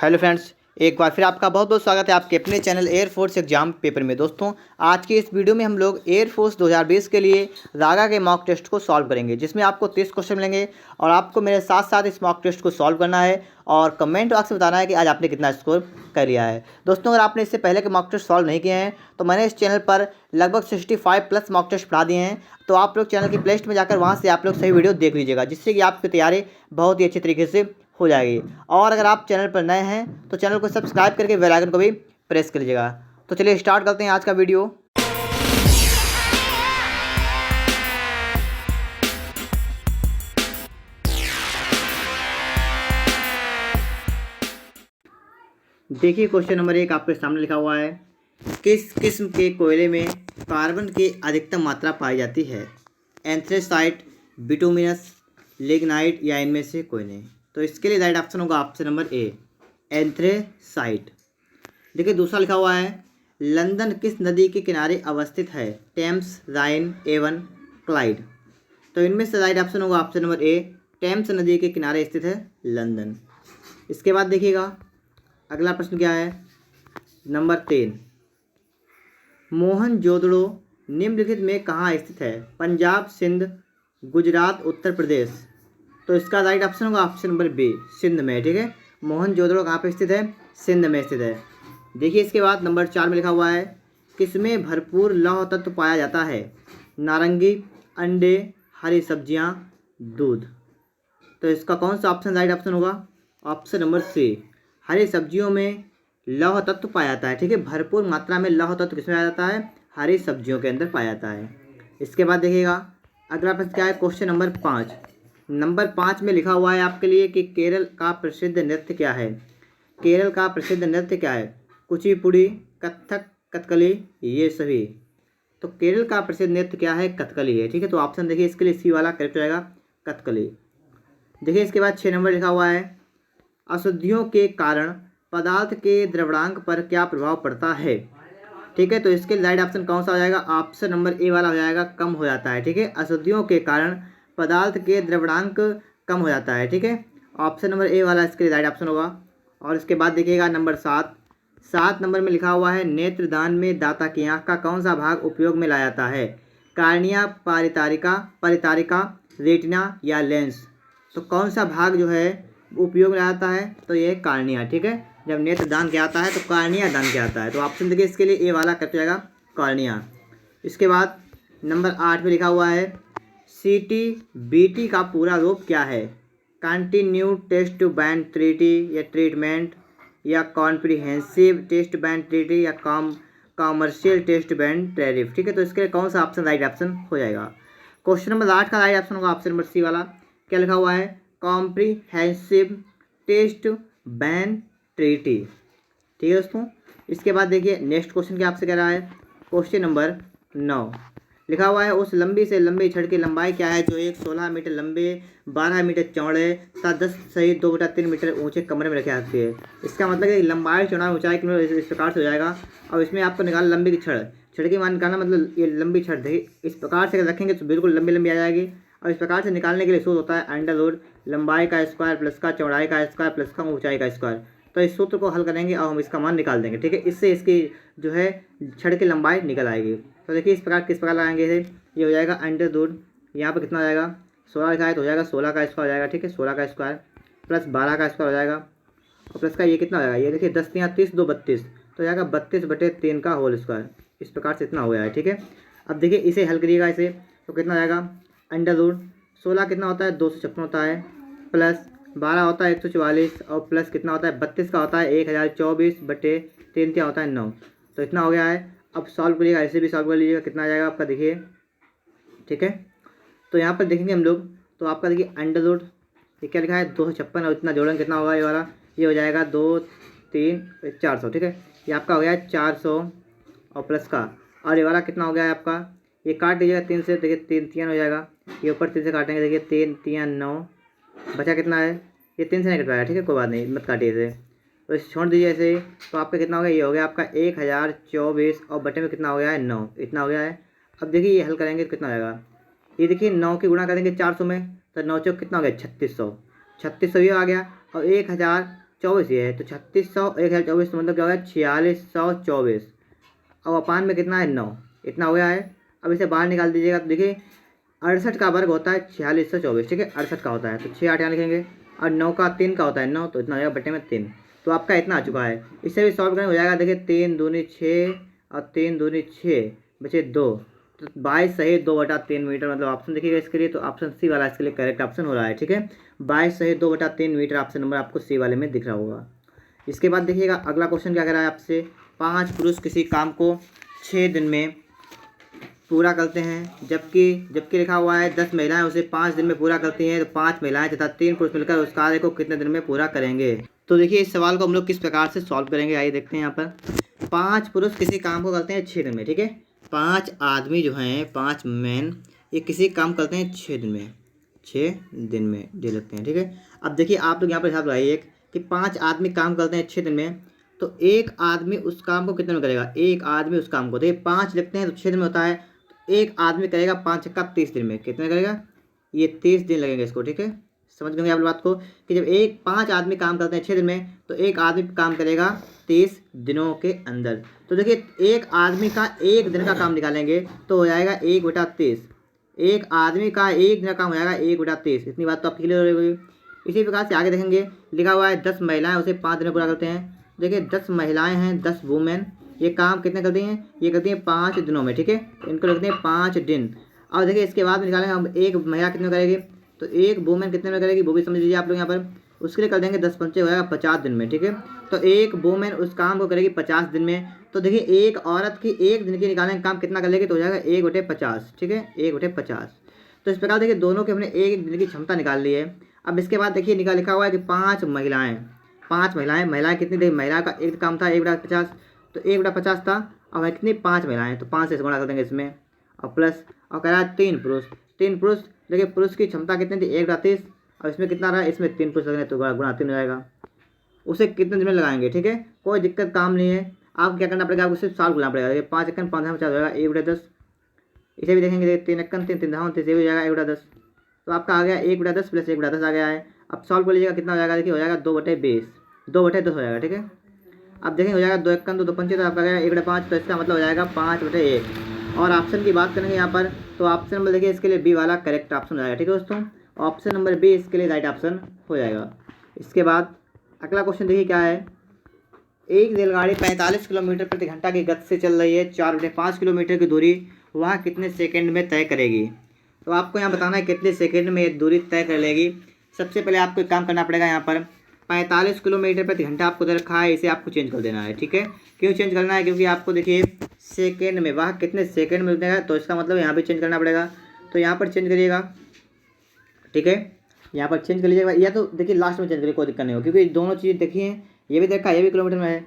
Hello friends, एक बार फिर आपका बहुत बहुत स्वागत है आपके अपने चैनल एयरफोर्स एग्जाम पेपर में। दोस्तों, आज की इस वीडियो में हम लोग एयरफोर्स 2020 के लिए रागा के मॉक टेस्ट को सॉल्व करेंगे, जिसमें आपको 30 क्वेश्चन मिलेंगे और आपको मेरे साथ साथ इस मॉक टेस्ट को सॉल्व करना है और कमेंट बॉक्स में बताना है कि आज आपने कितना स्कोर कर लिया है। दोस्तों, अगर आपने इससे पहले के मॉक टेस्ट सॉल्व नहीं किए हैं तो मैंने इस चैनल पर लगभग 65 प्लस मॉक टेस्ट पढ़ा दिए हैं, तो आप लोग चैनल की प्लेलिस्ट में जाकर वहाँ से आप लोग सही वीडियो देख लीजिएगा, जिससे कि आपकी तैयारी बहुत ही अच्छे तरीके से हो जाएगी। और अगर आप चैनल पर नए हैं तो चैनल को सब्सक्राइब करके बेल आइकन को भी प्रेस कर लीजिएगा। तो चलिए स्टार्ट करते हैं आज का वीडियो। देखिए, क्वेश्चन नंबर 1 आपके सामने लिखा हुआ है, किस किस्म के कोयले में कार्बन की अधिकतम मात्रा पाई जाती है? एंथ्रेसाइट, बिटुमिनस, लिग्नाइट या इनमें से कोई नहीं। तो इसके लिए राइट ऑप्शन होगा ऑप्शन नंबर ए, एंथ्रेसाइट। देखिए, दूसरा लिखा हुआ है, लंदन किस नदी के किनारे अवस्थित है? टेम्स, राइन, एवन, क्लाइड। तो इनमें से राइट ऑप्शन होगा ऑप्शन नंबर ए, टेम्स नदी के किनारे स्थित है लंदन। इसके बाद देखिएगा अगला प्रश्न क्या है, नंबर 3, मोहनजोदड़ो निम्नलिखित में कहाँ स्थित है? पंजाब, सिंध, गुजरात, उत्तर प्रदेश। तो इसका राइट ऑप्शन होगा ऑप्शन नंबर बी, सिंध में। ठीक है, मोहनजोदड़ो कहाँ पे स्थित है? सिंध में स्थित है। देखिए, इसके बाद नंबर 4 में लिखा हुआ है, किसमें भरपूर लौह तत्व पाया जाता है? नारंगी, अंडे, हरी सब्जियां, दूध। तो इसका कौन सा ऑप्शन राइट ऑप्शन होगा? ऑप्शन नंबर सी, हरी सब्जियों में लौह तत्व पाया जाता है। ठीक है, भरपूर मात्रा में लौह तत्व किसमें पाया जाता है? हरी सब्जियों के अंदर पाया जाता है। इसके बाद देखिएगा अगला प्रश्न क्या है, क्वेश्चन नंबर 5। नंबर 5 में लिखा हुआ है आपके लिए कि केरल का प्रसिद्ध नृत्य क्या है? केरल का प्रसिद्ध नृत्य क्या है? कुचिपुड़ी, कथक, कथकली, ये सभी। तो केरल का प्रसिद्ध नृत्य क्या है? कथकली है। ठीक है, तो ऑप्शन देखिए इसके लिए सी वाला करेक्ट हो जाएगा, कथकली। देखिए, इसके बाद 6 नंबर लिखा हुआ है, अशुद्धियों के कारण पदार्थ के द्रवणांक पर क्या प्रभाव पड़ता है? ठीक है, तो इसके राइट ऑप्शन कौन सा हो जाएगा? ऑप्शन नंबर ए वाला हो जाएगा, कम हो जाता है। ठीक है, अशुद्धियों के कारण पदार्थ के द्रवणांक कम हो जाता है। ठीक है, ऑप्शन नंबर ए वाला इसके लिए राइट ऑप्शन होगा। और इसके बाद देखिएगा नंबर 7 नंबर में लिखा हुआ है, नेत्रदान में दाता की आँख का कौन सा भाग उपयोग में लाया जाता है? कार्निया, परितारिका, रेटिना या लेंस। तो कौन सा भाग जो है उपयोग में लाया जाता है? तो ये कार्निया। ठीक है, जब नेत्रदान किया जाता है तो कार्निया दान किया जाता है। तो ऑप्शन देखिए इसके लिए ए वाला करेक्ट हो जाएगा, कार्निया। इसके बाद नंबर 8 में लिखा हुआ है, CTBT का पूरा रूप क्या है? Continue test to ban treaty या ट्रीटमेंट या कॉम्प्रिहेंसिव टेस्ट बैंड ट्रीटी या कॉमर्शियल टेस्ट बैंड टैरिफ। ठीक है, तो इसके लिए कौन सा ऑप्शन राइट ऑप्शन हो जाएगा? क्वेश्चन नंबर 8 का राइट ऑप्शन होगा ऑप्शन नंबर सी वाला। क्या लिखा हुआ है? Comprehensive test ban treaty. ठीक है दोस्तों, इसके बाद देखिए नेक्स्ट क्वेश्चन क्या आपसे कह रहा है, क्वेश्चन नंबर 9 लिखा हुआ है, उस लंबी से लंबी छड़ की लंबाई क्या है जो एक 16 मीटर लंबे, 12 मीटर चौड़े तथा 10 सहित 2/3 मीटर ऊंचे कमरे में रखी जाती है। इसका मतलब है कि लंबाई, चौड़ाई, ऊंचाई की इस प्रकार से हो जाएगा। और इसमें आपको निकालना लंबी की छड़ की मान निकालना, मतलब ये लंबी छड़ देखिए इस प्रकार से अगर रखेंगे तो बिल्कुल लंबी लंबी आ जाएगी। और इस प्रकार से निकालने के लिए सूत्र होता है अंडर रूट लंबाई का स्क्वायर प्लस का चौड़ाई का स्क्वायर प्लस का ऊंचाई का स्क्वायर। तो इस सूत्र को हल करेंगे और हम इसका मान निकाल देंगे। ठीक है, इससे इसकी जो है छड़ की लंबाई निकल आएगी। तो देखिए किस प्रकार लगाएंगे इसे, ये हो जाएगा अंडर रूट, यहाँ पर कितना हो जाएगा 16 लिखा है तो हो जाएगा 16 का स्क्वायर हो जाएगा। ठीक है, 16 का स्क्वायर प्लस 12 का स्क्वायर हो जाएगा और प्लस का ये कितना हो जाएगा, ये देखिए 10 या 30 2 32 तो हो जाएगा 32/3 का होल स्क्वायर। इस प्रकार से इतना हो गया है। ठीक है, अब देखिए इसे हल करिएगा इसे तो कितना हो जाएगा, अंडर रूट 16 कितना होता है 256 होता है, प्लस 12 होता है 144 और प्लस कितना होता है 32 का होता है 1024/3 क्या होता है 9। तो इतना हो गया है। अब सॉल्व करिएगा, ऐसे भी सॉल्व कर लीजिएगा, कितना आ जाएगा आपका देखिए। ठीक है, तो यहाँ पर देखेंगे हम लोग तो आपका देखिए अंडर रूट ये क्या लिखा है 256 और इतना जोड़ेंगे कितना होगा, ये वाला ये हो जाएगा 2 3 400। ठीक है, ये आपका हो गया 400 और प्लस का, और ये वाला कितना हो गया है आपका, ये काट दीजिएगा 3 से, देखिए 3 3 हो जाएगा, ये ऊपर 3 से काटेंगे, देखिए 3 3 9 बचा कितना है, ये 3 से नहीं कट पाएगा। ठीक है, कोई बात नहीं, मत काटिए इसे, तो इसे छोड़ दीजिए ऐसे ही। तो आपका कितना हो गया, ये हो गया आपका 1024 और बटे में कितना हो गया है 9, इतना हो गया है। अब देखिए ये हल करेंगे तो कितना हो जाएगा, ये देखिए 9 की गुणा करेंगे 400 में तो 9 चौक कितना हो गया 3600 ये आ गया। और 24 ये है, तो 3600 1024 तो मतलब क्या होगा 4624। अब अपान में कितना है 9, इतना हो गया है। अब इसे बाहर निकाल दीजिएगा तो देखिए 68 का वर्ग होता है 4624, ठीक है 68 का होता है, तो 6 8 यहाँ लिखेंगे, और 9 का 3 का होता है 9, तो इतना हो जाएगा बटे में 3। तो आपका इतना आ चुका है। इससे भी सॉल्व करेंगे हो जाएगा, देखिए 3 दूनी 6 और 3 दूनी 6 बचे 2, तो 22 सही 2/3 मीटर, मतलब ऑप्शन देखिएगा इसके लिए, तो ऑप्शन सी वाला इसके लिए करेक्ट ऑप्शन हो रहा है, ठीक है 22 सही 2/3 मीटर ऑप्शन नंबर आपको सी वाले में दिख रहा होगा। इसके बाद देखिएगा अगला क्वेश्चन क्या कह रहा है आपसे, 5 पुरुष किसी काम को 6 दिन में पूरा करते हैं, जबकि लिखा हुआ है 10 महिलाएं उसे 5 दिन में पूरा करती हैं, तो 5 महिलाएं तथा 3 पुरुष मिलकर उस कार्य को कितने दिन में पूरा करेंगे। तो देखिए इस सवाल को हम लोग किस प्रकार से सॉल्व करेंगे, आइए देखते हैं। यहाँ पर 5 पुरुष किसी काम को करते हैं 6 दिन में, ठीक है 5 आदमी जो हैं 5 मैन ये किसी काम करते हैं 6 दिन में, 6 दिन में दे सकते हैं, ठीक है। अब देखिए आप लोग यहाँ पर हिसाब लगाइए कि 5 आदमी काम करते हैं 6 दिन में, तो एक आदमी उस काम को कितने में करेगा, एक आदमी उस काम को, देखिए 5 लिखते हैं तो 6 दिन में होता है, तो एक आदमी करेगा 5 का 30 दिन में, कितने करेगा, ये 30 दिन लगेंगे इसको, ठीक है समझ गए आप लोग बात को, कि जब 5 आदमी काम करते हैं 6 दिन में, तो एक आदमी काम करेगा 30 दिनों के अंदर। तो देखिए एक आदमी का एक दिन का काम निकालेंगे तो हो जाएगा 1/30, एक आदमी का एक दिन का काम हो जाएगा 1/30, इतनी बात तो आप क्लियर हो गई। इसी प्रकार से आगे देखेंगे, लिखा हुआ है 10 महिलाएं उसे 5 दिन में पूरा करते हैं, देखिए 10 महिलाएं हैं 10 वुमेन, ये काम कितने करती हैं, ये करती हैं 5 दिनों में, ठीक है इनको लिखते हैं 5 दिन। और देखिए इसके बाद में निकालेंगे हम एक महिला कितने में करेगी, तो एक वुमेन कितने में करेगी वो भी समझ लीजिए आप लोग यहाँ पर, उसके लिए कर देंगे 10 पंचे हो जाएगा 50 दिन में, ठीक है तो एक वुमेन उस काम को करेगी 50 दिन में। तो देखिए एक औरत की एक दिन की निकालेंगे काम कितना कर लेगी, तो हो जाएगा 1/50, ठीक है 1/50। तो इस प्रकार देखिए दोनों के हमने एक दिन की क्षमता निकाल ली है। अब इसके बाद देखिए लिखा हुआ है कि 5 महिलाएं कितनी, देखिए महिला का एक काम था 1/50, तो 1/50 था, और कितनी 5 महिलाएं, तो 5 से गुणा कर देंगे इसमें, और प्लस, और कह रहा है 3 पुरुष, देखिए पुरुष की क्षमता कितनी थी 1/30, और इसमें कितना रहा, इसमें 3 पुरुष लगेंगे तो गुणा 3 हो जाएगा। उसे कितने दिन में लगाएंगे, ठीक है कोई दिक्कत काम नहीं है, आपको क्या करना पड़ेगा, आपको सिर्फ सॉल्व करना पड़ेगा। देखिए 5 एकन 5 50 हो जाएगा 1/10, इसे भी देखेंगे, देखिए 3 एकन 3 3 धावन 3 से भी हो जाएगा 1/10, तो आपका आ गया 1/10 प्लस 1/10 आ गया है। अब सॉल्व कर लीजिएगा कितना हो जाएगा, देखिए हो जाएगा 2/20, 2/10 हो जाएगा, ठीक है। अब देखेंगे हो जाएगा 2 एकन 2 पंचे, तो आपका गया 1/5, तो इसका मतलब हो जाएगा 5/1। और ऑप्शन की बात करेंगे यहाँ पर, तो ऑप्शन नंबर देखिए इसके लिए बी वाला करेक्ट ऑप्शन हो जाएगा, ठीक है दोस्तों ऑप्शन नंबर बी इसके लिए राइट ऑप्शन हो जाएगा। इसके बाद अगला क्वेश्चन देखिए क्या है, एक रेलगाड़ी 45 किलोमीटर प्रति घंटा की गति से चल रही है, 4/5 किलोमीटर की दूरी वह कितने सेकंड में तय करेगी। तो आपको यहाँ बताना है कितने सेकंड में ये दूरी तय कर लेगी। सबसे पहले आपको एक काम करना पड़ेगा, यहाँ पर 45 किलोमीटर प्रति घंटा आपको दे रखा है, इसे आपको चेंज कर देना है, ठीक है क्यों चेंज करना है, क्योंकि आपको देखिए सेकेंड में वह कितने सेकेंड में उतरेगा, तो इसका मतलब यहाँ पे चेंज करना पड़ेगा, तो यहाँ पर चेंज करिएगा, ठीक है यहाँ पर चेंज कर लीजिएगा, या तो देखिए लास्ट में चेंज करिए कोई दिक्कत नहीं हो, क्योंकि दोनों चीज़ देखिए ये भी देखा ये भी किलोमीटर में है।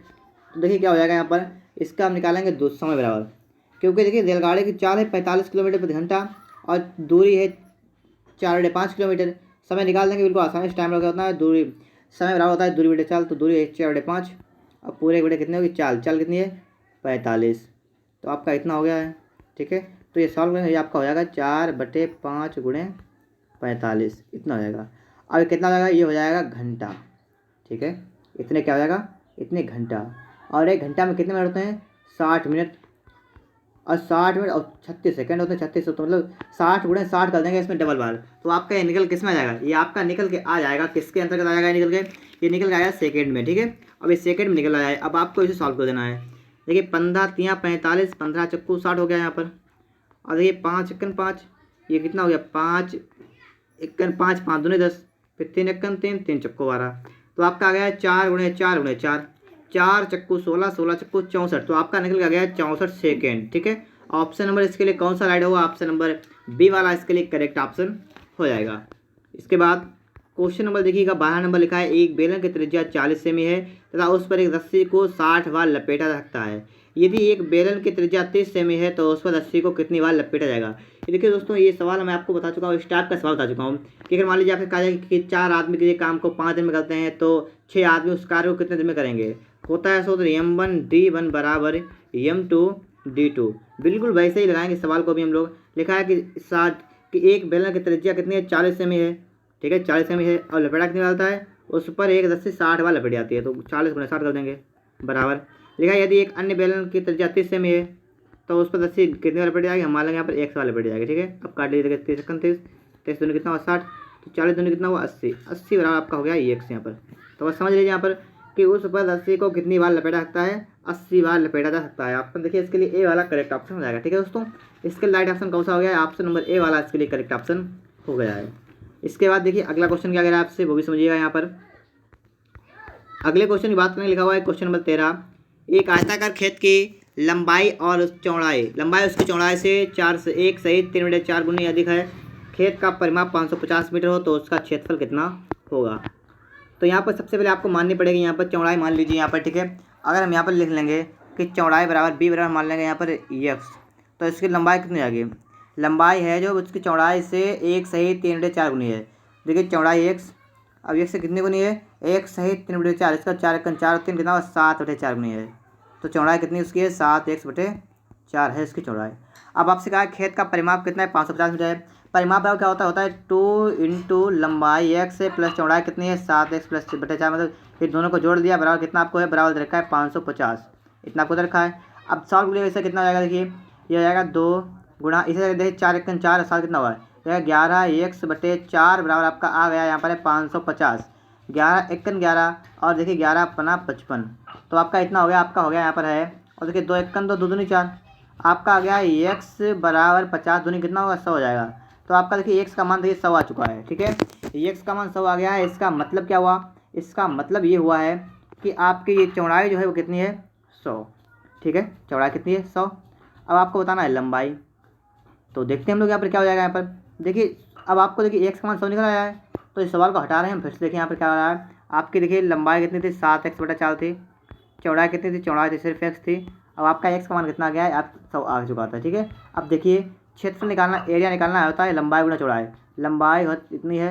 तो देखिए क्या हो जाएगा यहाँ पर, इसका हम निकालेंगे दो समय बराबर, क्योंकि देखिए रेलगाड़ी की चाल है 45 किलोमीटर प्रति घंटा और दूरी है 4/5 किलोमीटर, समय निकाल देंगे बिल्कुल आसानी से, टाइम लगा होता है, दूरी समय बराबर होता है दूरी बटे चाल, तो दूरी है 4/5 और पूरे बटे कितने होगी चाल कितनी है 45, तो आपका इतना हो गया है, ठीक है तो ये सॉल्व करेंगे, ये आपका हो जाएगा 4/5 × 45 इतना हो जाएगा। अब कितना हो जाएगा, ये हो जाएगा घंटा, ठीक है इतने क्या हो जाएगा इतने घंटा, और एक घंटा में कितने मिनट होते हैं 60 मिनट, और 60 मिनट और 36 सेकंड होते हैं, 36 तो मतलब 60 × 60 कर देंगे इसमें डबल बार, तो आपका ये निकल किस में आ जाएगा, ये आपका निकल के आ जाएगा किसके अंतर्गत आ जाएगा, निकल के ये निकल के आएगा सेकंड में, ठीक है अब ये सेकंड में निकल आया है। अब आपको इसे सॉल्व कर देना है, देखिए 15 × 3 = 45, 15 चक्कू 60 हो गया यहाँ पर, और देखिए 5 × 5 ये कितना हो गया 5 × 5 5 दूनी 10, फिर 3 × 3 3 चक्कू 12, तो आपका आ गया 4 × 4 × 4, 4 चक्कू 16, 16 चक्कू 64, तो आपका निकल के आ गया 64 सेकेंड, ठीक है ऑप्शन नंबर इसके लिए कौन सा राइट होगा, ऑप्शन नंबर बी वाला इसके लिए करेक्ट ऑप्शन हो जाएगा। इसके बाद क्वेश्चन नंबर देखिएगा 12 नंबर लिखा है, एक बेलन की त्रिज्या 40 सेमी है तथा उस पर एक रस्सी को 60 बार लपेटा रखता है, यदि एक बेलन की त्रिज्या 30 सेमी है तो उस पर रस्सी को कितनी बार लपेटा जाएगा। ये देखिए दोस्तों ये सवाल मैं आपको बता चुका हूँ, इस टाइप का सवाल बता चुका हूँ कि अगर मान लीजिए आपसे कहा जाए कि 4 आदमी के काम को 5 दिन में करते हैं तो 6 आदमी उस कार्य को कितने दिन में करेंगे, होता है सो M1 D1 बराबर M2 D2, बिल्कुल वैसे ही लगाएंगे सवाल को भी हम लोग। लिखा है कि 60 कि एक बेलन की त्रिज्या कितनी है 40 सेमी है, ठीक है 40 सेमी है, और लपेटा कितनी डालता है उस पर एक रस्सी 60 बार लपेट जाती है, तो 40 गुना 60 कर देंगे बराबर। लिखा यदि एक अन्य बेलन की त्रिज्या 30 सेमी है तो उस पर रस्सी कितने बार लपेट जाएगी, हम मान लेंगे यहाँ पर 100 बार लपेट जाएगी। ठीक है, अब काट लीजिएगा 30 सेकंड 30 30 दूनी कितना हुआ 60, तो 40 दूनी कितना हुआ 80, 80 बराबर आपका हो गया x यहाँ पर। तो बस समझ लीजिए यहाँ पर कि उस पर रस्सी को कितनी बार लपेटा सकता है, 80 बार लपेटा जा सकता है। ऑप्शन देखिए इसके लिए ए वाला करेक्ट ऑप्शन हो जाएगा। ठीक है दोस्तों, इसके राइट ऑप्शन कौन सा हो गया है, ऑप्शन नंबर ए वाला इसके लिए करेक्ट ऑप्शन हो गया है। इसके बाद देखिए अगला क्वेश्चन क्या कह रहा है आपसे, वो भी समझिएगा यहाँ पर। अगले क्वेश्चन की बात करें, लिखा हुआ है क्वेश्चन नंबर 13, एक आयताकार खेत की लंबाई और चौड़ाई, लंबाई उसकी चौड़ाई से 4 से 1 सहित 3/4 गुनी अधिक है। खेत का परिमाप 550 मीटर हो तो उसका क्षेत्रफल कितना होगा। तो यहाँ पर सबसे पहले आपको माननी पड़ेगी यहाँ पर चौड़ाई मान लीजिए यहाँ पर। ठीक है, अगर हम यहाँ पर लिख लेंगे कि चौड़ाई बराबर बी बराबर मान लेंगे यहाँ पर x, तो इसकी लंबाई कितनी आएगी, लंबाई है जो उसकी चौड़ाई से 1 सहित 3/4 गुनी है। देखिए चौड़ाई x, अब x से कितनी गुनी है, 1 सहित 3/4, इसका 4 1 4 3 कितना 7/4 गुनी है। तो चौड़ाई कितनी उसकी है, 7x/4 है इसकी चौड़ाई। अब आपसे कहा खेत का परिमाप कितना है, 550 मीटर है। परिमाप बराबर क्या होता है 2 इंटू लंबाई x प्लस चौड़ाई कितनी है 7x/4, मतलब ये दोनों को जोड़ दिया बराबर कितना आपको है, बराबर दे रखा है 550, इतना आपको दे रखा है। अब सॉल्व करिए, इससे कितना हो जाएगा, देखिए ये हो जाएगा 2 गुणा इसे देखिए 4 1 4 साल कितना हुआ है 11x/4 बराबर आपका आ गया यहाँ पर है 550। 11 1 11 और देखिए 11 पना 55, तो आपका इतना हो गया, आपका हो गया यहाँ पर है। और देखिए 2 1 2 2 दूनी 4, आपका आ गया x बराबर 50 दूनी कितना होगा 100 हो जाएगा। तो आपका देखिए x का मान देखिए 100 आ चुका है। ठीक है, x का मान 100 आ गया है। इसका मतलब क्या हुआ, इसका मतलब ये हुआ है कि आपकी ये चौड़ाई जो है वो कितनी है 100। ठीक है, चौड़ाई कितनी है 100। अब आपको बताना है लंबाई, तो देखते हैं हम लोग यहाँ पर क्या हो जाएगा। यहाँ पर देखिए अब आपको देखिए x का मान 100 निकल आया है, तो इस सवाल को हटा रहे हैं हम फिर से। देखिए यहाँ पर क्या हो रहा है, आपकी देखिए लंबाई कितनी थी 7x/4 थी, चौड़ाई कितनी थी, चौड़ाई थी सिर्फ x थी। अब आपका x का मान कितना आ गया है, आप 100 आ चुका था। ठीक है, अब देखिए क्षेत्रफल निकालना, एरिया निकालना होता है लंबाई गुना चौड़ाई, लंबाई इतनी है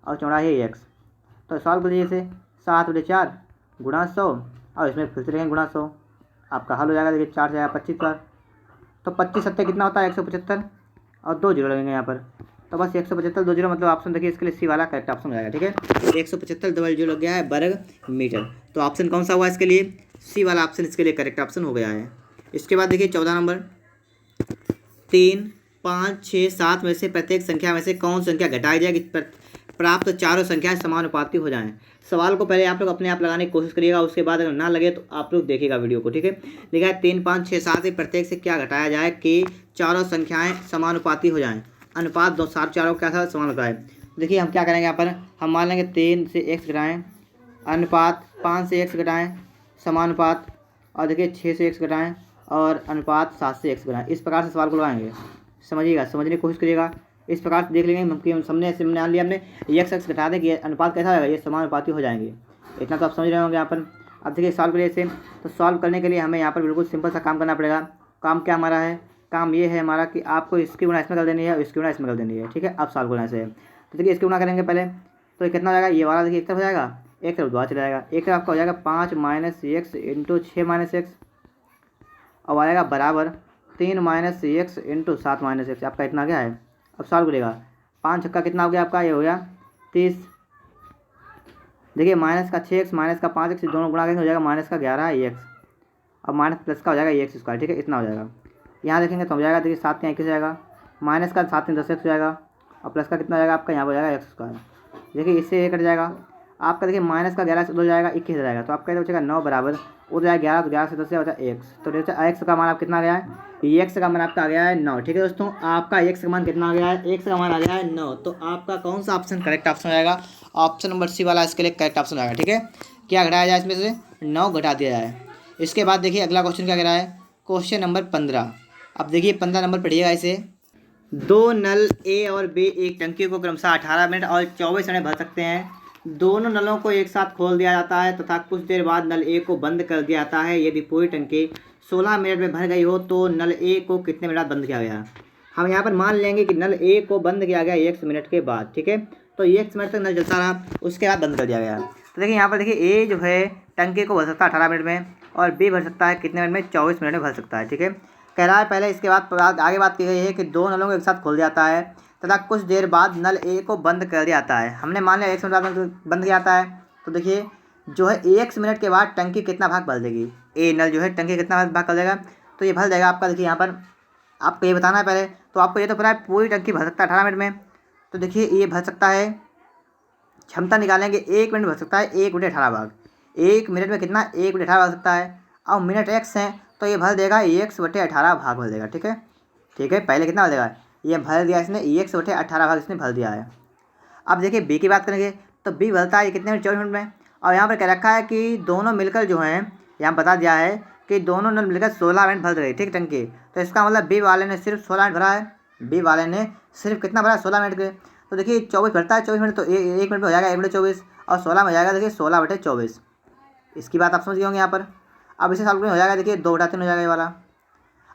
और चौड़ाई है x, तो सॉल्व करिए इसे 7/4 गुणा 100 और इसमें फिर से लिखेंगे गुणा 100, आपका हल हो जाएगा। देखिए 4 से आएगा 25 बार, तो 25 सत्ते कितना होता है 175 और 2 जीरो लगेंगे यहाँ पर, तो बस 175 2 जीरो मतलब ऑप्शन देखिए इसके लिए सी वाला करेक्ट ऑप्शन हो जाएगा। ठीक है, 175 डबल जीरो लग गया है वर्ग मीटर, तो ऑप्शन कौन सा हुआ इसके लिए, सी वाला ऑप्शन इसके लिए करेक्ट ऑप्शन हो गया है। इसके बाद देखिए 14 नंबर, 3 5 6 7 में से प्रत्येक संख्या में से कौन सी संख्या घटाई जाए कि प्राप्त चारों संख्याएं समानुपाती हो जाएं। सवाल को पहले आप लोग अपने आप लगाने की कोशिश करिएगा, उसके बाद अगर ना लगे तो आप लोग देखिएगा वीडियो को। ठीक है, लिखा है 3 5 6 7 से प्रत्येक से क्या घटाया जाए कि चारों संख्याएं समानुपाती हो जाएं। अनुपात दो सार चारों क्या था समान होता है। देखिए हम क्या करेंगे यहाँ पर, हम मान लेंगे 3 से x घटाएँ, अनुपात 5 से x घटाएँ समानुपात, और देखिए 6 से x घटाएँ और अनुपात 7 से x घटाएँ। इस प्रकार से सवाल को लगाएंगे, समझिएगा, समझने की कोशिश करिएगा। इस प्रकार से देख लेंगे कि हमने मान लिया हमने x घटा दें कि अनुपात कैसा होगा, ये समानुपाती हो जाएंगे। इतना तो आप समझ रहे होंगे यहाँ पर। अब देखिए सॉल्व करिए इसे, तो सॉल्व करने के लिए हमें यहाँ पर बिल्कुल सिंपल सा काम करना पड़ेगा। काम क्या हमारा है, काम ये है हमारा कि आपको इसकी गुणा इसमें कर देनी है और इसकी गुणा इसमें कर देनी है। ठीक है, अब सॉल्व करना से तो देखिए इसकी गुणा करेंगे पहले, तो ये कितना हो जाएगा, ये वाला देखिए एक तरफ हो जाएगा, एक तरफ दोबारा चला जाएगा, एक तरफ आपका हो जाएगा 5 - x इंटू 6 - x, अब आएगा बराबर 3 - x इंटू 7 - x, आपका इतना क्या है। अब सॉल्व करेगा, 5 छक्का कितना हो गया आपका, ये हो गया 30। देखिए माइनस का 6x माइनस का 5x दोनों गुणा करेंगे हो जाएगा माइनस का 11x, अब माइनस प्लस का हो जाएगा x स्क्वायर। ठीक है, इतना हो जाएगा। यहाँ देखेंगे तो हो जाएगा, देखिए 7 यहाँ 21 हो जाएगा, माइनस का 7 3 10x हो जाएगा और प्लस का कितना हो जाएगा आपका यहाँ हो जाएगा x स्क्वायर। देखिए इससे ये कट जाएगा आपका, देखिए माइनस का 11 से 2 हो जाएगा 21 हो जाएगा, तो आपका बचेगा 9 बराबर वो जाएगा 11, तो 11 से 10 हो जाएगा x, तो x का मान आप कितना आ गया है, x का मान आपका आ गया है 9। ठीक है दोस्तों, आपका x का मान कितना आ गया है, x का मान आ गया है 9, तो आपका कौन सा ऑप्शन करेक्ट ऑप्शन हो जाएगा, ऑप्शन नंबर सी वाला इसके लिए करेक्ट ऑप्शन आएगा। ठीक है, क्या घटाया जाए इसमें से 9 घटा दिया जाए। इसके बाद देखिए अगला क्वेश्चन क्या कह रहा है, क्वेश्चन नंबर 15। अब देखिए 15 नंबर पढ़िएगा इसे, 2 नल ए और बी एक टंकी को क्रमशः 18 मिनट और 24 मिनट भर सकते हैं। दोनों नलों को एक साथ खोल दिया जाता है तथा कुछ देर बाद नल ए को बंद कर दिया जाता है। यदि पूरी टंकी 16 मिनट में भर गई हो तो नल ए को कितने मिनट बंद किया गया। हम यहाँ पर मान लेंगे कि नल ए को बंद किया गया 1 मिनट के बाद। ठीक है, तो 1 मिनट तक नल चलता रहा, उसके बाद बंद कर दिया गया। तो देखिए यहाँ पर देखिए ए जो है टंकी को भर सकता है 18 मिनट में और बी भर सकता है कितने मिनट में, 24 मिनट में भर सकता है। ठीक है, कह रहा है पहले इसके बाद आगे बात की गई है कि 2 नलों को एक साथ खोल दिया जाता है तथा कुछ देर बाद नल ए को बंद कर दिया जाता है। हमने मान लिया 1 मिनट बाद बंद किया जाता है, तो देखिए जो है 1 मिनट के बाद टंकी कितना भाग भर देगी, ए नल जो है टंकी कितना भाग कर देगा, तो ये भर देगा आपका। देखिए यहाँ पर आपको ये बताना है पहले, तो आपको ये तो पता है पूरी टंकी भर सकता है 18 मिनट में। तो देखिए ये भर सकता है, क्षमता निकालेंगे 1 मिनट भर सकता है 1/18 भाग। 1 मिनट में कितना 1/18 भर सकता है। अब मिनट एक्स है तो ये भर देगा 1/18 भाग भर देगा। ठीक है, ठीक है, पहले कितना भर देगा, ये भर दिया इसने 1/18 भाग इसने भर दिया है। अब देखिए बी की बात करेंगे तो बी भरता है कितने मिनट, 24 मिनट में। और यहाँ पर कह रखा है कि दोनों मिलकर जो हैं, यहाँ बता दिया है कि दोनों ने मिलकर 16 मिनट भर रहे, ठीक टंकी। तो इसका मतलब बी वाले ने सिर्फ 16 मिनट भरा है, बी वाले ने सिर्फ कितना भरा, 16 मिनट के। तो देखिए 24 भरता है 24 मिनट, तो 1 मिनट में हो जाएगा 1/24 और 16 में हो जाएगा देखिए 16/24। इसकी बात आप समझ गए होंगे यहाँ पर। अब इसे सॉल्व हो जाएगा देखिए 2/3 हो जाएगा ये वाला।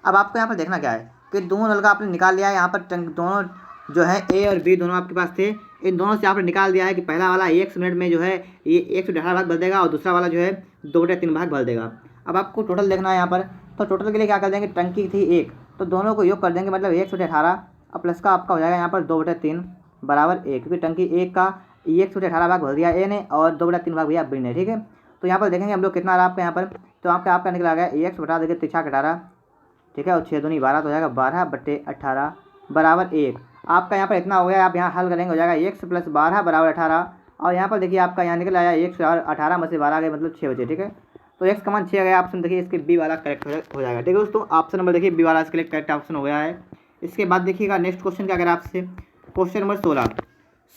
अब आपको यहाँ पर देखना क्या है कि दोनों नल का आपने निकाल लिया है। यहाँ पर दोनों जो है ए और बी दोनों आपके पास थे, इन दोनों से आपने निकाल दिया है कि पहला वाला 1 मिनट में जो है ये 1/18 भाग भर देगा और दूसरा वाला जो है 2/3 भाग भर देगा। अब आपको टोटल देखना है यहाँ पर, तो टोटल के लिए क्या कर देंगे, टंकी थी 1 तो दोनों को योग कर देंगे, मतलब 1/18 और प्लस का आपका हो जाएगा यहाँ पर 2/3 बराबर 1, क्योंकि टंकी 1 का 1/18 भाग भर दिया ए ने और 2/3 भाग भैया बी ने। ठीक है, तो यहाँ पर देखेंगे हम लोग कितना आ रहा है आपका यहाँ पर, तो आपका निकला गया 1 बटा देखिए 3×18, ठीक है, और 6 दूनी 12 तो हो जाएगा 12/18 बराबर 1। आपका यहाँ पर इतना हो गया, आप यहाँ हल करेंगे हो जाएगा x + 12 बराबर 18। और यहाँ पर देखिए आपका यहाँ निकल आया 1 और 18 में से 12 गए मतलब 6 बचे। ठीक है, तो x का मान 6 गया ऑप्शन, देखिए इसके बी वाला करेक्ट हो जाएगा। ठीक है दोस्तों, ऑप्शन नंबर देखिए बी वाला इसके लिए करेक्ट ऑप्शन हो गया है। इसके बाद देखिएगा नेक्स्ट क्वेश्चन क्या करें आपसे, क्वेश्चन नंबर 16।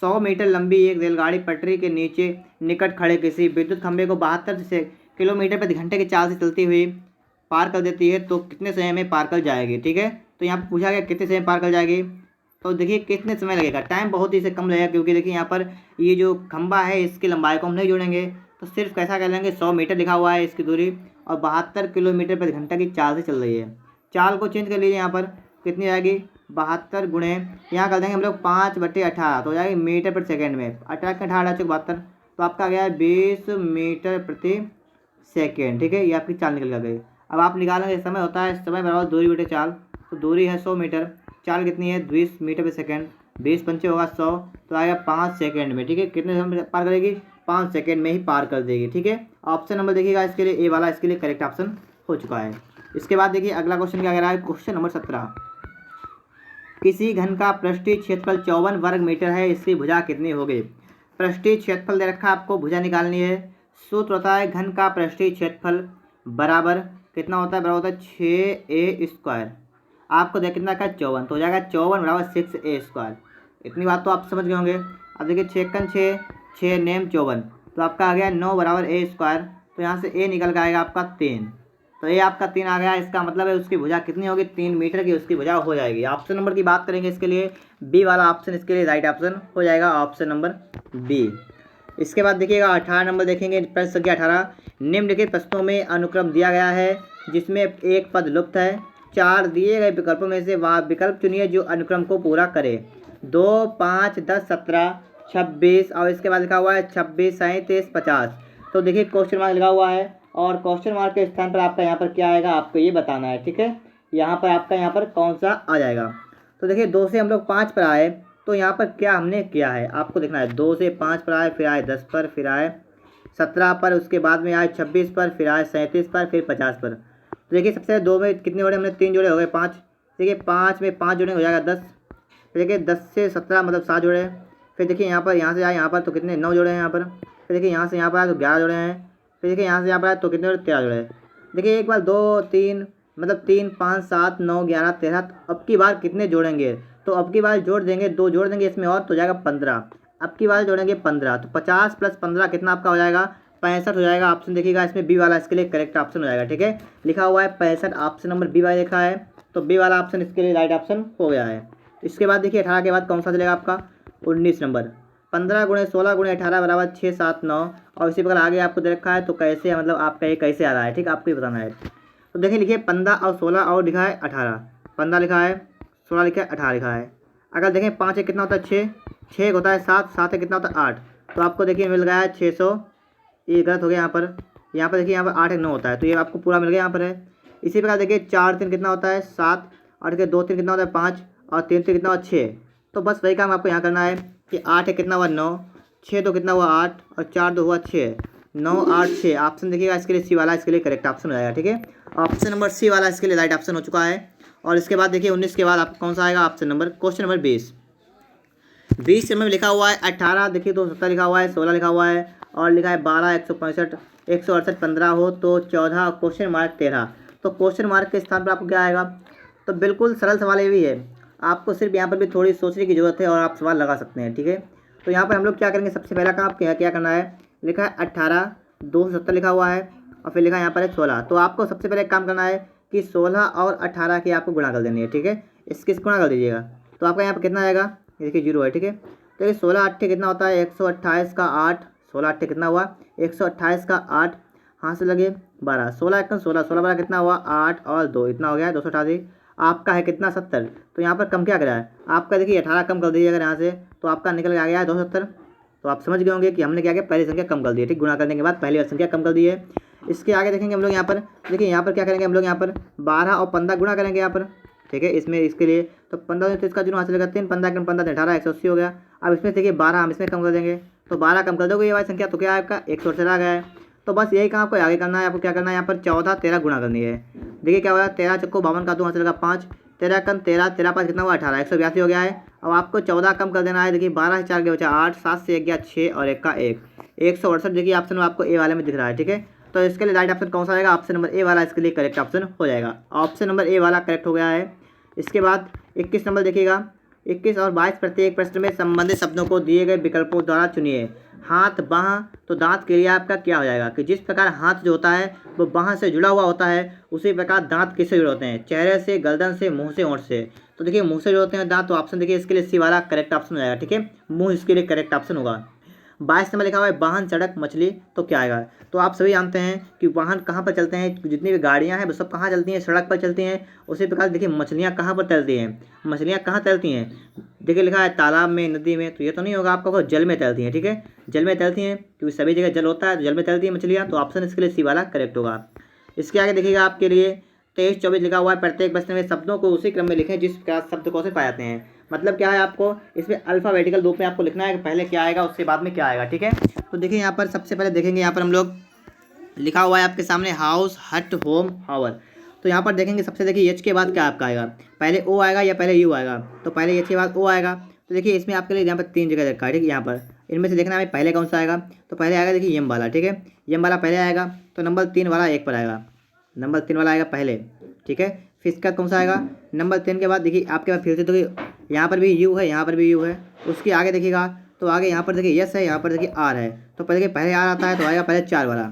100 मीटर लंबी एक रेलगाड़ी पटरी के नीचे निकट खड़े किसी विद्युत खंभे को 72 किलोमीटर प्रति घंटे की चाल से चलती हुई पार कर देती है तो कितने समय में पार कर जाएगी। ठीक है, तो यहाँ पर पूछा गया कितने समय पार कर जाएगी, तो देखिए कितने समय लगेगा, टाइम बहुत ही से कम लगेगा, क्योंकि देखिए यहाँ पर ये जो खंभा है इसकी लंबाई को हम नहीं जोड़ेंगे, तो सिर्फ कैसा कर लेंगे 100 मीटर लिखा हुआ है इसकी दूरी और 72 किलोमीटर प्रति घंटा की चाल से चल रही है। चाल को चेंज कर लीजिए, यहाँ पर कितनी आएगी 72 गुणे यहाँ कर देंगे हम लोग 5/18 तो हो जाएगी मीटर प्रति सेकेंड में, 18×18 तो आपका आ गया 20 मीटर प्रति सेकेंड। ठीक है, ये आपकी चाल निकल गई। अब आप निकालेंगे समय होता है समय बराबर दूरी बटे चाल, तो दूरी है 100 मीटर, चाल कितनी है 20 मीटर प्रति सेकेंड, 20 पंचे होगा 100 तो आएगा 5 सेकेंड में। ठीक है, कितने समय पार करेगी 5 सेकेंड में ही पार कर देगी। ठीक है, ऑप्शन नंबर देखिएगा इसके लिए ए वाला इसके लिए करेक्ट ऑप्शन हो चुका है। इसके बाद देखिए अगला क्वेश्चन क्या कह रहा है, क्वेश्चन नंबर 17। किसी घन का पृष्ठीय क्षेत्रफल 54 वर्ग मीटर है, इसकी भुजा कितनी होगी। पृष्ठीय क्षेत्रफल दे रखा है, आपको भुजा निकालनी है। सूत्र होता है घन का पृष्ठीय क्षेत्रफल बराबर कितना होता है, बराबर होता है 6a²। आपको देख कितना का 54 तो हो जाएगा 54 बराबर 6a²। इतनी बात तो आप समझ गए होंगे। अब देखिए 6 6 नेम 54 तो आपका आ गया 9 बराबर a², तो यहाँ से a निकल के आएगा आपका 3, तो ये आपका 3 आ गया। इसका मतलब है उसकी भुजा कितनी होगी 3 मीटर की उसकी भुजा हो जाएगी। ऑप्शन नंबर की बात करेंगे इसके लिए बी वाला ऑप्शन इसके लिए राइट ऑप्शन हो जाएगा, ऑप्शन नंबर बी। इसके बाद देखिएगा 18 नंबर देखेंगे, प्रश्न संख्या 18। निम्नलिखित प्रश्नों में अनुक्रम दिया गया है जिसमें एक पद लुप्त है, 4 दिए गए विकल्पों में से वह विकल्प चुनिए जो अनुक्रम को पूरा करे। 2, 5, 10, 17, 26 और इसके बाद लिखा हुआ है 26, 37, 50। तो देखिए क्वेश्चन मार्क लगा हुआ है और क्वेश्चन मार्क के स्थान पर आपका यहाँ पर क्या आएगा आपको ये बताना है। ठीक है, यहाँ पर आपका यहाँ पर कौन सा आ जाएगा। तो देखिए 2 से हम लोग 5 पर आए तो यहाँ पर क्या हमने किया है आपको देखना है। 2 से 5 पर आए, फिर आए 10 पर, फिर आए 17 पर, उसके बाद में आए 26 पर, फिर आए 37 पर, फिर 50 पर। तो देखिए सबसे 2 में कितने जोड़े हमने 3 जोड़े हो गए 5। देखिए 5 में 5 जोड़े हो जाएगा 10। फिर देखिए 10 से 17 मतलब 7 जोड़े। फिर देखिए यहाँ से आए यहाँ पर तो कितने 9 जोड़े हैं यहाँ पर। फिर देखिए यहाँ से यहाँ पर आए तो 11 जोड़े हैं। फिर देखिए यहाँ से यहाँ पर आए तो कितने जोड़े 13 जोड़े। देखिए एक बार 2 3 मतलब 3 5 7 9 11 13। अब की बार कितने जोड़ेंगे तो अब की बार जोड़ देंगे 2 जोड़ देंगे इसमें और तो जाएगा 15। अब की बार जोड़ेंगे 15 तो 50 + 15 कितना आपका हो जाएगा 65 हो जाएगा। ऑप्शन देखिएगा इसमें बी वाला इसके लिए करेक्ट ऑप्शन हो जाएगा। ठीक है, लिखा हुआ है 65, ऑप्शन नंबर बी वाला लिखा है तो बी वाला ऑप्शन इसके लिए राइट ऑप्शन हो गया है। इसके बाद देखिए 18 के बाद कौन सा चलेगा आपका 19 नंबर। 15 × 16 × 18 बराबर 6 7 9 और इसी प्रकार आगे आपको दे रखा है तो कैसे मतलब आपका ये कैसे आ रहा है। ठीक है, आपको ही बताना है। तो देखिए लिखिए 15 और 16 और लिखा है 18, 15 लिखा है 16 लिखा है 18 लिखा है। अगर देखें 5 है कितना होता है 6, 6 होता है 7, 7 है कितना होता है 8। तो आपको देखिए मिल गया है 600। ये गलत हो गया यहाँ पर देखिए यहाँ पर 8 है 9 होता है तो ये आपको पूरा मिल गया यहाँ पर है। इसी प्रकार देखिए 4 3 कितना होता है 7 और देखिए 2 3 कितना होता है 5 और 3 3 कितना होता है 6। तो बस वही काम आपको यहाँ करना है कि 8 है कितना हुआ 9, 6 तो कितना हुआ 8 और 4 2 हुआ 6, 9 8 6। ऑप्शन देखिएगा इसके लिए सी वाला इसके लिए करेक्ट ऑप्शन हो जाएगा। ठीक है, ऑप्शन नंबर सी वाला इसके लिए राइट ऑप्शन हो चुका है। और इसके बाद देखिए 19 के बाद आपको कौन सा आएगा ऑप्शन नंबर, क्वेश्चन नंबर 20। 20 में लिखा हुआ है 18, देखिए तो 17 लिखा हुआ है, 16 लिखा हुआ है और लिखा है 12, 165, 168, 15 हो तो 14, क्वेश्चन मार्क 13। तो क्वेश्चन मार्क के स्थान पर आपको क्या आएगा? तो बिल्कुल सरल सवाल ये भी है, आपको सिर्फ यहाँ पर भी थोड़ी सोचने की जरूरत है और आप सवाल लगा सकते हैं। ठीक है, तो यहाँ पर हम लोग क्या करेंगे, सबसे पहला काम आपको क्या करना है, लिखा है 18, 270 लिखा हुआ है और फिर लिखा है यहाँ पर है 16। तो आपको सबसे पहले काम करना है कि 16 और 18 की आपको गुणा कर देनी है। ठीक है, इसकी गुणा कर दीजिएगा तो आपका यहाँ पर कितना आएगा, देखिए 0 है। ठीक है, तो ये 16 8 कितना होता है 128 का 8, 16 8 कितना हुआ 128 का 8, हाथ से लगे 12, 16 1 16, 16 12 कितना हुआ 8 और 2 इतना हो गया 288। आपका है कितना 70, तो यहाँ पर कम क्या करा है आपका, देखिए 18 कम कर दीजिए अगर यहाँ से तो आपका निकल के आ गया है 270। तो आप समझ गए होंगे कि हमने क्या किया, पहली संख्या कम कर दी है। ठीक, गुणा करने के बाद पहली संख्या कम कर दी है। इसके आगे देखेंगे हम लोग यहाँ पर, देखिए यहाँ पर क्या करेंगे हम लोग, यहाँ पर 12 और 15 गुणा करेंगे यहाँ पर। ठीक है, इसमें इसके लिए तो 15 तो इसका जो हासिल लगा 3 15 कम 15 18 180 हो गया। अब इसमें देखिए 12 हम इसमें कम कर देंगे तो 12 कम कर दोगे ये वाली संख्या तो क्या है आपका 168 आ गया है। तो बस यही काम आपको आगे करना है। आपको क्या करना है, यहाँ पर 14 13 गुणा करनी है। देखिए क्या हुआ 13 चक्को 52 का 2 हासिल लगा 5, 13 कम 13, 13 5 कितना हुआ 18, 182 हो गया है। अब आपको 14 कम कर देना है। देखिए 12 से 4 के बचा 8, 7 से 1 गया 6 और 1 का 1, 168। देखिए ऑप्शन में आपको ए वाले में दिख रहा है। ठीक है, तो इसके लिए राइट ऑप्शन कौन सा आएगा, ऑप्शन नंबर ए वाला इसके लिए करेक्ट ऑप्शन हो जाएगा। ऑप्शन नंबर ए वाला करेक्ट हो गया है। इसके बाद 21 नंबर देखिएगा, 21 और 22 प्रत्येक प्रश्न में संबंधित शब्दों को दिए गए विकल्पों द्वारा चुनिए। हाथ बाह, तो दांत के लिए आपका क्या हो जाएगा कि जिस प्रकार हाथ जो होता है वो बाह से जुड़ा हुआ होता है, उसी प्रकार दांत किससे जुड़े होते हैं, चेहरे से, गर्दन से, मुंह से, होंठ से। तो देखिए मुंह से जुड़े होते हैं दांत, तो ऑप्शन देखिए इसके लिए सी वाला करेक्ट ऑप्शन हो जाएगा। ठीक है, मुंह इसके लिए करेक्ट ऑप्शन होगा। 22 नंबर लिखा हुआ है वाहन, सड़क, मछली, तो क्या आएगा? तो आप सभी जानते हैं कि वाहन कहाँ पर चलते हैं, जितनी भी गाड़ियाँ हैं वो सब कहाँ चलती हैं, सड़क पर चलती हैं। उसी प्रकार देखिए मछलियाँ कहाँ पर तैरती हैं, मछलियाँ कहाँ तैरती हैं, देखिए लिखा है तालाब में, नदी में, तो ये तो नहीं होगा आपका, वो जल में तैरती हैं। ठीक है, जल में तैरती हैं क्योंकि सभी जगह जल होता है तो जल में तैरती हैं मछलियाँ। तो ऑप्शन इसके लिए सी वाला करेक्ट होगा। इसके आगे देखिएगा आपके लिए 23 24 लिखा हुआ है प्रत्येक प्रश्न में शब्दों को उसी क्रम में लिखें जिस प्रकार शब्दकोश से पाए जाते हैं। मतलब क्या है, आपको इसमें अल्फ़ाबेटिकल रूप में आपको लिखना है कि पहले क्या आएगा उसके बाद में क्या आएगा। ठीक है, तो देखिए यहाँ पर सबसे पहले देखेंगे, यहाँ पर हम लोग लिखा हुआ है आपके सामने हाउस, हट, होम, हावर। तो यहाँ पर देखेंगे सबसे, देखिए एच के बाद क्या आपका आएगा, पहले ओ आएगा या पहले यू आएगा? तो पहले एच के बाद ओ आएगा। तो देखिए इसमें आपके लिए यहाँ पर 3 जगह रखा है। ठीक है, यहाँ पर इनमें से देखना है पहले कौन सा आएगा। तो पहले आएगा देखिए यम वाला। ठीक है, यम वाला पहले आएगा तो नंबर 3 वाला 1 पर आएगा, नंबर 3 वाला आएगा पहले। ठीक है, फिर इसका कौन सा आएगा, नंबर 3 के बाद देखिए आपके पास फिर से, तो यहाँ पर भी यू है, यहाँ पर भी यू है। उसके आगे देखिएगा तो आगे यहाँ पर देखिए यस है, यहाँ पर देखिए आर है। तो पहले आर आता है तो आएगा पहले 4 वाला,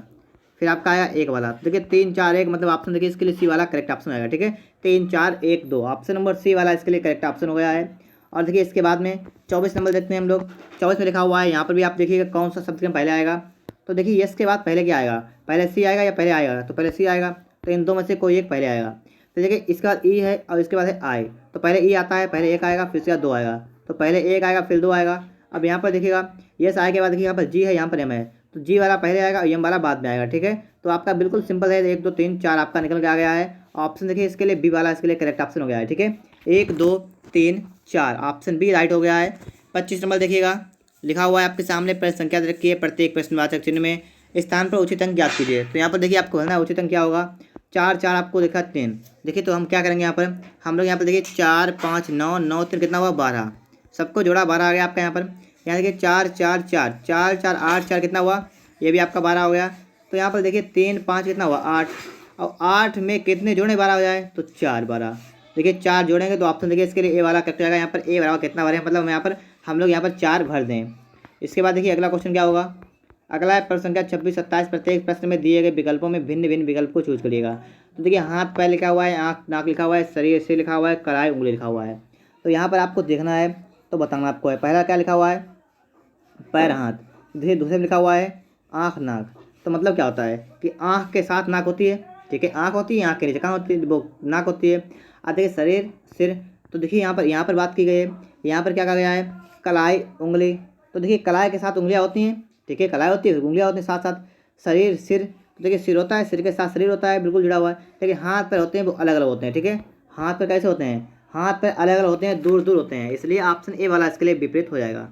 फिर आपका आएगा 1 वाला। तो देखिए 3 4 1 मतलब ऑप्शन देखिए इसके लिए सी वाला करेक्ट ऑप्शन आएगा। ठीक है, 3 4 1 2 ऑप्शन नंबर सी वाला इसके लिए करेक्ट ऑप्शन हो गया है। और देखिए इसके बाद में 24 नंबर देखते हैं हम लोग। 24 में लिखा हुआ है, यहाँ पर भी आप देखिएगा कौन सा शब्द पहले आएगा। तो देखिए यस के बाद पहले क्या आएगा, पहले सी आएगा या पहले आएगा? तो पहले सी आएगा, तो इन दो में से कोई एक पहले आएगा। तो देखिए इसके बाद ई है और इसके बाद है आई। तो पहले ई आता है, पहले 1 आएगा, फिर इसके बाद 2 आएगा। तो पहले 1 आएगा फिर 2 आएगा। अब यहाँ पर देखिएगा यस आए के बाद देखिए यहाँ पर जी है, यहाँ पर एम है, तो जी वाला पहले आएगा और एम वाला बाद में आएगा। ठीक है, तो आपका बिल्कुल सिंपल है, 1 2 3 4 आपका निकल के आ गया है। ऑप्शन देखिए इसके लिए बी वाला इसके लिए करेक्ट ऑप्शन हो गया है। ठीक है, 1 2 3 4 ऑप्शन बी राइट हो गया है। 25 नंबर देखिएगा, लिखा हुआ है आपके सामने प्रश्न संख्या रखी है, प्रत्येक प्रश्नवाचक चिन्ह में स्थान पर उचित अंक ज्ञात कीजिए। तो यहाँ पर देखिए आपको है ना उचित अंक क्या होगा, 4 4 आपको देखा 3। देखिए तो हम क्या करेंगे यहाँ पर, हम लोग यहाँ पर देखिए 4 5 9 9 3 कितना हुआ 12, सबको जोड़ा 12 आ गया आपका यहाँ पर। यहाँ देखिए 4 4 4 4 4 8 4 कितना हुआ, ये भी आपका 12 हो गया। तो यहाँ पर देखिए 3 5 कितना हुआ 8, और 8 में कितने जोड़े 12 हो जाए तो 4 12। देखिए 4 जोड़ेंगे तो ऑप्शन देखिए इसके लिए ए वाला करेक्ट आएगा। यहाँ पर ए बराबर कितना भरें, मतलब यहाँ पर हम लोग यहाँ पर 4 भर दें। इसके बाद देखिए अगला क्वेश्चन क्या होगा, अगला है प्रश्न संख्या 26 27 प्रत्येक प्रश्न में दिए गए विकल्पों में भिन्न भिन्न विकल्प को चूज करिएगा। तो देखिए हाथ पैर लिखा हुआ है, आँख नाक लिखा हुआ है, शरीर से लिखा हुआ है, कलाई उंगली लिखा हुआ है। तो यहाँ पर आपको देखना है तो बताना आपको है, पहला क्या लिखा हुआ है पैर हाथ, देखिए दूसरे में लिखा हुआ है आँख नाक। तो मतलब क्या होता है कि आँख के साथ नाक होती है। ठीक है, आँख होती है, आँख के नीचे कहाँ होती है, वो नाक होती है। अब देखिए शरीर सिर, तो देखिए यहाँ पर बात की गई है, यहाँ पर क्या कहा गया है कलाई उंगली। तो देखिए कलाई के साथ उंगलियाँ होती हैं। ठीक है, कलाई होती है उंगलियाँ होती हैं साथ साथ। शरीर सिर, तो देखिए सिर होता है, सिर के साथ शरीर होता है बिल्कुल जुड़ा हुआ है। लेकिन हाथ पैर होते हैं वो अलग अलग होते हैं। ठीक है, हाथ पैर कैसे होते हैं, हाथ पैर अलग अलग होते हैं, दूर दूर होते हैं, इसलिए ऑप्शन ए वाला इसके लिए विपरीत हो जाएगा।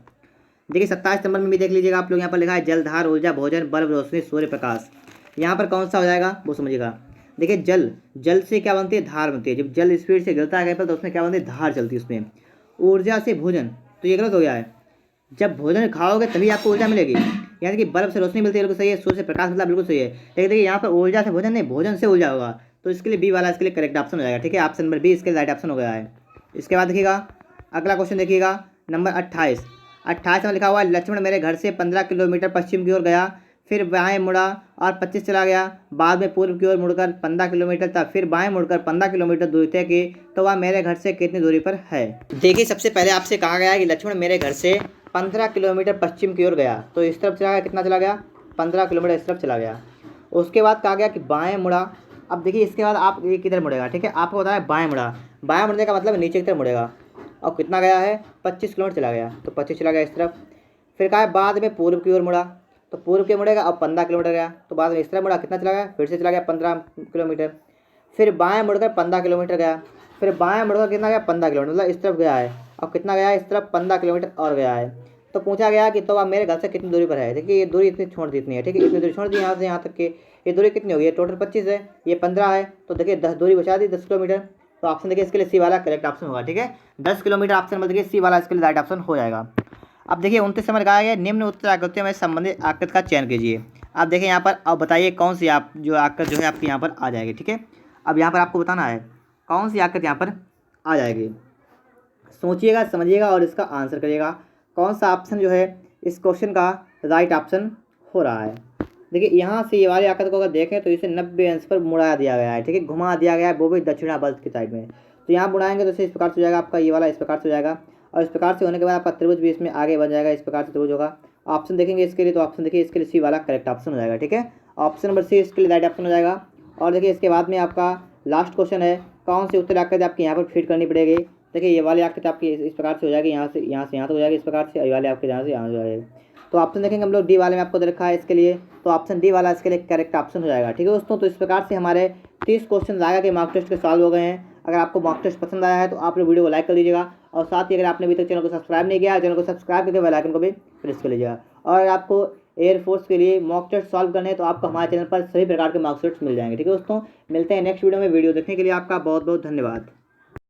देखिए 27 नंबर में भी देख लीजिएगा आप लोग, यहाँ पर लिखा है जलधार, ऊर्जा, भोजन, बल्ब, रोशनी, सूर्य प्रकाश। यहाँ पर कौन सा हो जाएगा वो समझिएगा। देखिए जल से क्या बनती है, धार बनती है। जब जल स्पीड से गिरता है कहीं पर तो उसमें क्या बनती है, धार चलती है उसमें। ऊर्जा से भोजन, तो ये गलत हो गया है। जब भोजन खाओगे तभी आपको ऊर्जा मिलेगी। यानी कि बल्ब से रोशनी मिलती है, बिल्कुल सही है। सूर्य से प्रकाश मिलता है, बिल्कुल सही है। लेकिन देखिए यहाँ पर ऊर्जा से भोजन नहीं, भोजन से ऊर्जा होगा। तो इसके लिए बी वाला इसके लिए करेक्ट ऑप्शन हो जाएगा। ठीक है, ऑप्शन नंबर बी इसके राइट ऑप्शन हो गया है। इसके बाद देखिएगा अगला क्वेश्चन देखिएगा नंबर 28। 28 में लिखा हुआ है लक्ष्मण मेरे घर से 15 किलोमीटर पश्चिम की ओर गया, फिर बाएं मुड़ा और 25 चला गया, बाद में पूर्व की ओर मुड़कर 15 किलोमीटर तक, फिर बाएं मुड़कर 15 किलोमीटर दूरी तय की, तो वह मेरे घर से कितनी दूरी पर है। देखिए सबसे पहले आपसे कहा गया है कि लक्ष्मण मेरे घर से 15 किलोमीटर पश्चिम की ओर गया, तो इस तरफ चला गया, कितना चला गया, 15 किलोमीटर इस तरफ चला गया। उसके बाद कहा गया कि बाएं मुड़ा। अब देखिए इसके बाद आप ये किधर मुड़ेगा, ठीक है, आपको बताया बाएं मुड़ा। बाएं मुड़ने का मतलब नीचे की तरफ मुड़ेगा। और कितना गया है, 25 किलोमीटर चला गया, तो 25 चला गया इस तरफ। फिर कहा है बाद में पूर्व की ओर मुड़ा, तो पूर्व के मुड़ेगा, अब 15 किलोमीटर गया, तो बाद में इस तरफ मुड़ा, कितना चला गया, फिर से चला गया 15 किलोमीटर। फिर बाएं मुड़कर 15 किलोमीटर गया, फिर बाएं मुड़कर कितना गया, 15 किलोमीटर, मतलब इस तरफ गया है। अब कितना गया है, इस तरफ 15 किलोमीटर और गया है। तो पूछा गया कि तो अब मेरे घर से कितनी दूरी पर है। देखिए ये दूरी इतनी छोड़ दी, इतनी है, ठीक है, इतनी दूरी छोड़ दी यहाँ से यहाँ तक की। ये दूरी कितनी होगी, ये टोटल 25 है, ये 15 है, तो देखिए 10 दूरी बचा दी, 10 किलोमीटर। तो ऑप्शन देखिए इसके लिए सी वाला करेक्ट ऑप्शन होगा। ठीक है, 10 किलोमीटर ऑप्शन नंबर देखिए सी वाला इसके लिए राइट ऑप्शन हो जाएगा। अब देखिए 29 नंबर कहा गया निम्न उत्तर आकृतियों में संबंधित आकृति का चयन कीजिए। आप देखिए यहाँ पर, अब बताइए कौन सी आप जो आकृति जो है आपकी यहाँ पर आ जाएगी। ठीक है, अब यहाँ पर आपको बताना है कौन सी आकृति यहाँ पर आ जाएगी। सोचिएगा, समझिएगा और इसका आंसर करिएगा कौन सा ऑप्शन जो है इस क्वेश्चन का राइट ऑप्शन हो रहा है। देखिए यहाँ से ये वाली आकृति को अगर देखें तो इसे 90 अंश पर मुड़ा दिया गया है। ठीक है, घुमा दिया गया है, वो भी दक्षिणावर्त की साइड में। तो यहाँ मुड़ाएंगे तो इस प्रकार से हो जाएगा आपका ये वाला, इस प्रकार से हो जाएगा। और इस प्रकार से होने के बाद आपका त्रिभुज भी इसमें आगे बन जाएगा, इस प्रकार से त्रिभुज होगा। ऑप्शन देखेंगे इसके लिए, तो ऑप्शन देखिए इसके लिए सी वाला करेक्ट ऑप्शन हो जाएगा। ठीक है, ऑप्शन नंबर सी इसके लिए राइट ऑप्शन हो जाएगा। और देखिए इसके बाद में आपका लास्ट क्वेश्चन है कौन सी उत्तर आकृति आपकी यहाँ पर फिट करनी पड़ेगी। देखिए ये वाली आकृति आपकी इस प्रकार से हो जाएगी, यहाँ से यहाँ तक हो जाएगी इस प्रकार से, ये वाले आपके यहाँ से यहाँ हो जाएगी। तो ऑप्शन देखेंगे हम लोग डी वाले में आपको दे रखा है इसके लिए, तो ऑप्शन डी वाला इसके लिए करेक्ट ऑप्शन हो जाएगा। ठीक है दोस्तों, तो इस प्रकार से हमारे 30 क्वेश्चन आगे के मॉक टेस्ट के सॉल्व हो गए हैं। अगर आपको मॉक टेस्ट पसंद आया है तो आप लोग वीडियो को लाइक कर लीजिएगा, और साथ ही अगर आपने अभी तक चैनल को सब्सक्राइब नहीं किया है, चैनल को सब्सक्राइब करके बेल आइकन को भी प्रेस कर लीजिएगा। और अगर आपको एयरफोर्स के लिए मॉक टेस्ट सॉल्व करने हैं तो आपको हमारे चैनल पर सभी प्रकार के मॉक टेस्ट मिल जाएंगे। ठीक है दोस्तों, मिलते हैं नेक्स्ट वीडियो में। वीडियो देखने के लिए आपका बहुत बहुत धन्यवाद।